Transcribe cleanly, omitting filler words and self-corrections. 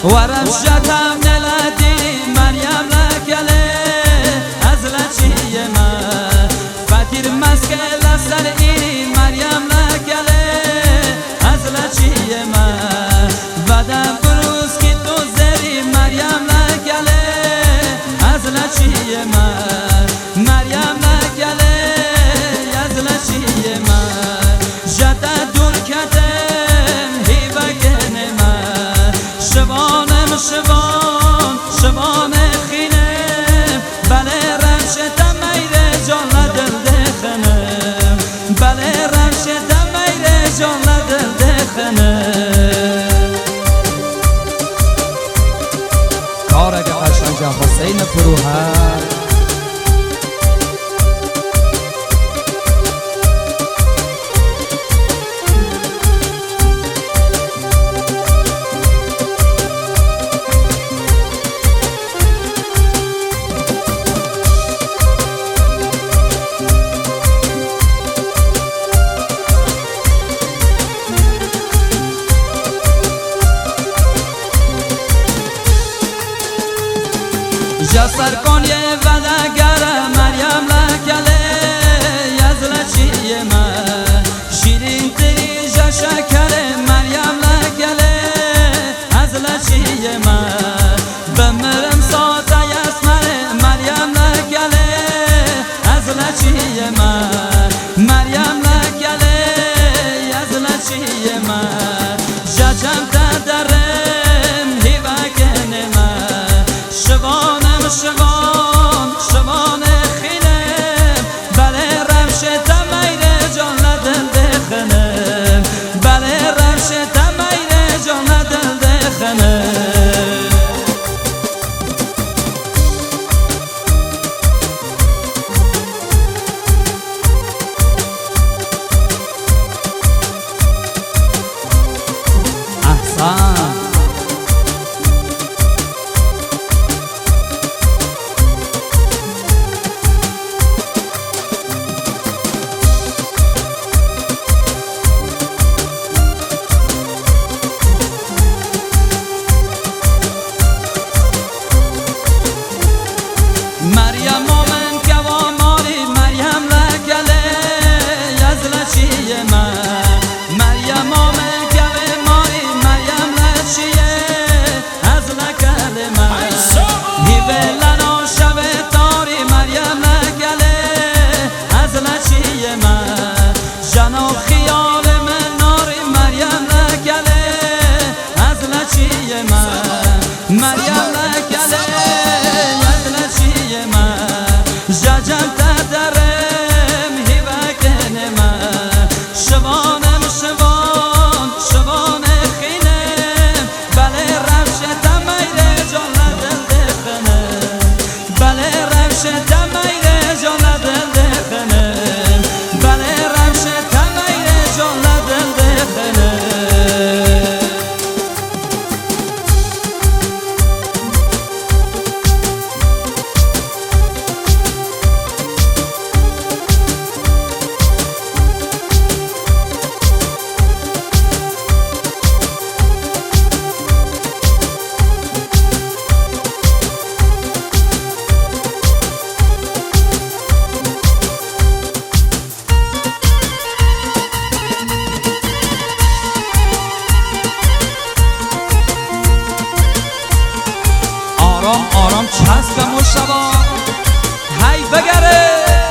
ورفشتم نلدی مریم لکله از لچی من فتیر مسکل سر این مریم لکله از لچی من بدم بروز که تو زری مریم لکله از لچی من مریم لکله از لچی من جتا دور کتم هیوگن من شبانم شبان خینم بله رمشتم میره جان دل دخنم بله رمشتم میره جان دل دخنم کارگ قشنگ حسین فروهر جسر کن یه ودگر مریم لکله یزلچی من شیرین تری شکر مریم لکله ازلچی من بمرم ساته یسمر مریم لکله ازلچی من مریم لکله یزلچی من ججم تدرم هیوگن من شبان خینم بله رمشتم میره جان دل دخنم بله رمشتم میره جان دل دخنم احسان مریم مومن کوا ماری مریم لکله یزلچی من مریم مومن کوا ماری مریم لچیه از لکله من هیولنا شب تاری مریم لکله از لچی من جنا خیال من ناری مریم لکله از لچی من مریم لکله ججم تدرم هیوگن من شبان خینم بله رمشتم میره جان دل دخنم بله رمشتم میره جان دل دخنم بله رمشتم میره جان دل دخنم آرام چسب مشتبا هی بگره